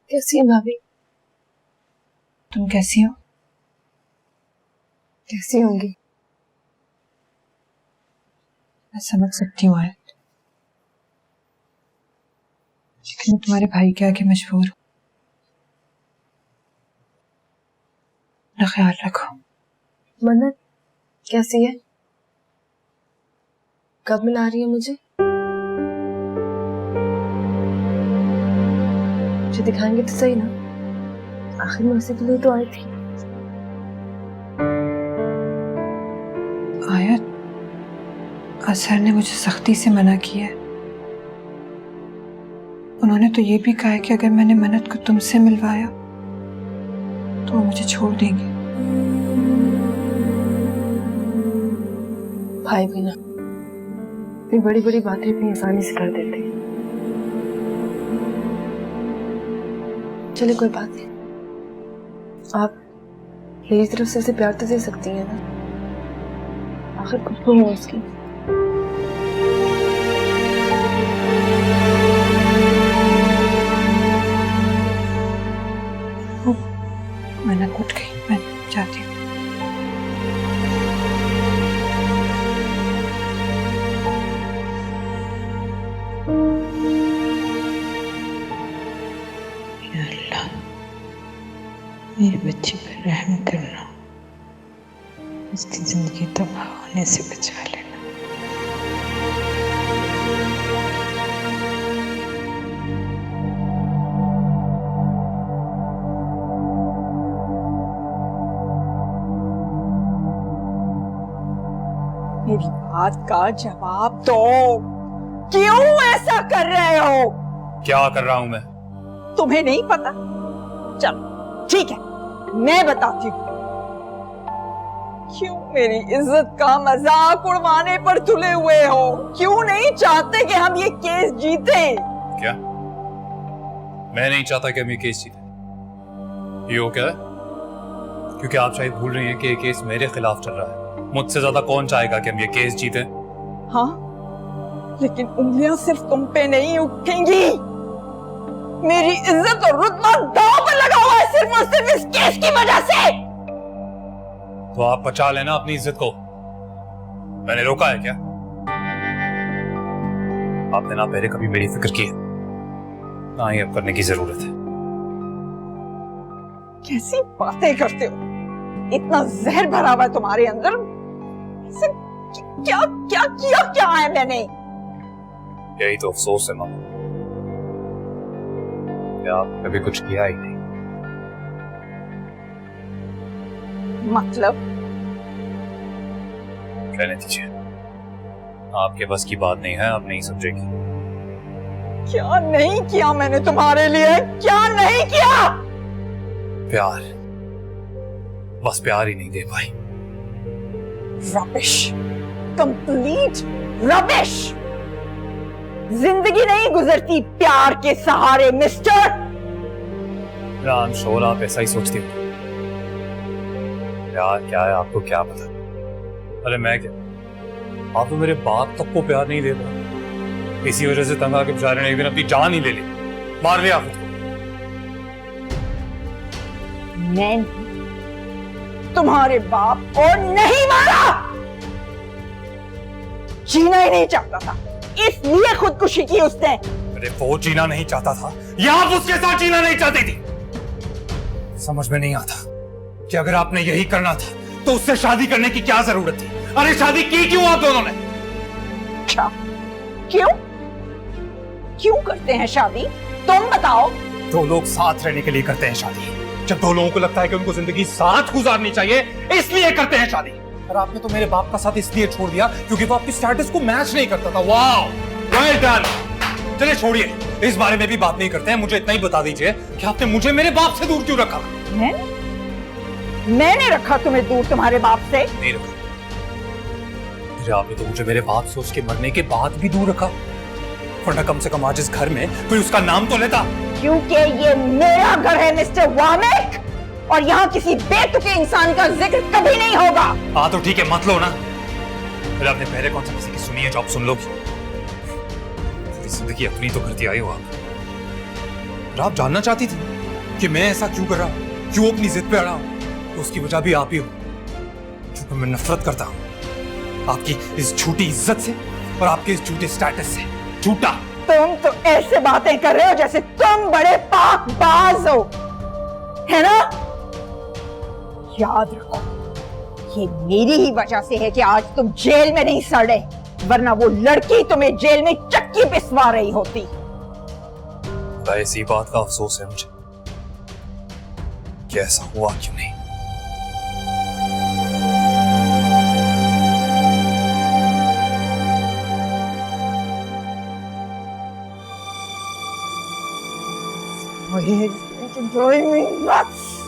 कैसी है भाभी? तुम कैसी हो? कैसी होंगी? मैं समझ सकती हूँ आयत, लेकिन मैं तुम्हारे भाई के आगे मजबूर हूँ। अपना ख्याल रखो। मन्नत कैसी है? कब मिला रही है मुझे दिखाएंगे तो सही ना, आखिर में उसी के लिए तो आई थी। आयत, असर ने मुझे सख्ती से मना किया है। उन्होंने तो ये भी कहा है कि अगर मैंने मन्नत को तुमसे मिलवाया तो वो मुझे छोड़ देंगे। भाई भी ना इतनी बड़ी बड़ी बातें इतनी आसानी से कर देते हैं। चले कोई बात नहीं, आप मेरी तरफ से उसे प्यार तो दे सकती हैं ना, आखिर कुछ तो हो उसकी। मन्नत उठ गई, मैं जाती हूँ। मेरी बच्ची पर रहम करना, उसकी जिंदगी तबाह होने से बचा लेना। मेरी बात का जवाब दो, क्यों ऐसा कर रहे हो? क्या कर रहा हूं मैं? तुम्हें नहीं पता? चलो ठीक है, मैं बताती हूँ। क्यों मेरी इज्जत का मजाक उड़वाने पर तुले हुए हो? क्यों नहीं चाहते कि हम ये केस जीते? क्या मैं नहीं चाहता कि हम ये केस जीते? ये हो क्या है? क्योंकि आप शायद भूल रही हैं कि ये केस मेरे खिलाफ चल रहा है। मुझसे ज्यादा कौन चाहेगा कि हम ये केस जीते? हाँ, लेकिन उंगलियां सिर्फ तुम पे नहीं उठेंगी। मेरी इज्जत और रुतबा दांव पर लगा हुआ है सिर्फ और सिर्फ इस केस की वजह से। तो आप बचा लेना अपनी इज्जत को। मैंने रोका है क्या? आपने ना पहले कभी मेरी फिक्र की है, ना ही अब करने की जरूरत है। कैसी बातें करते हो? इतना जहर भरा हुआ है तुम्हारे अंदर। क्या क्या किया क्या है मैंने? यही तो अफसोस है मामा, आपने कभी कुछ किया ही नहीं। मतलब? रहने दीजिए, आपके बस की बात नहीं है, आप नहीं समझेगी। क्या नहीं किया मैंने तुम्हारे लिए? क्या नहीं किया? प्यार, बस प्यार ही नहीं दे पाई। Rubbish, complete rubbish. जिंदगी नहीं गुजरती प्यार के सहारे मिस्टर। राम शोर, आप ऐसा ही सोचती हो। प्यार क्या है आपको क्या पता? अरे मैं क्या, आप तो मेरे बाप तक को प्यार नहीं दे पा। इसी वजह से तंग आके बेचारे ने एक दिन अपनी जान ही ले ली, मार लिया खुद को। मैं तुम्हारे बाप को नहीं मारा, जीना ही नहीं चाहता था, इसलिए खुदकुशी की उसने। अरे वो जीना नहीं चाहता था या आप उसके साथ जीना नहीं चाहती थी? समझ में नहीं आता कि अगर आपने यही करना था तो उससे शादी करने की क्या जरूरत थी? अरे शादी की क्यों आप दोनों ने? अच्छा, क्यों क्यों करते हैं शादी? तुम बताओ। दो लोग साथ रहने के लिए करते हैं शादी। जब दो लोगों को लगता है कि उनको जिंदगी साथ गुजारनी चाहिए, इसलिए करते हैं शादी। और आपने तो मेरे बाप का साथ इसलिए छोड़ दिया क्योंकि वो आपकी स्टेटस को मैच नहीं करता था। वाह, वेल डन। चलिए छोड़िए, इस बारे में भी बात नहीं करते हैं। मुझे इतना ही बता दीजिए कि आपने मुझे मेरे बाप से दूर क्यों रखा? मैंने रखा तुम्हें दूर तुम्हारे बाप से? नहीं रखा। आपने तो मुझे मेरे बाप से उसके मरने के बाद भी दूर रखा, वरना कम से कम आज इस घर में कोई उसका नाम तो लेता। क्योंकि ये मेरा घर है मिस्टर वामिक, और यहाँ किसी बेतुके इंसान का जिक्र कभी नहीं होगा। हाँ तो ठीक है, मत लो ना। फिर आपने पहले कौन सा किसी की सुनी है जो आप सुन लोगी? जिंदगी अपनी तो करती आई हो आप। और आप जानना चाहती थी कि मैं ऐसा क्यों कर रहा हूं, क्यों अपनी जिद पे अड़ा हूं, तो उसकी वजह भी आप ही हो। क्योंकि मैं नफरत करता हूं आपकी इस झूठी इज्जत से और आपके इस झूठे स्टेटस से। झूठा। तुम तो ऐसे बातें कर रहे हो जैसे तुम बड़े पाकबाज हो, है ना? याद रखो, ये मेरी ही वजह से है कि आज तुम जेल में नहीं सड़ रहे, वरना वो लड़की तुम्हें जेल में चक्की पिसवा रही होती। इसी बात का अफसोस है मुझे कि ऐसा हुआ क्यों नहीं। Why is it driving me nuts?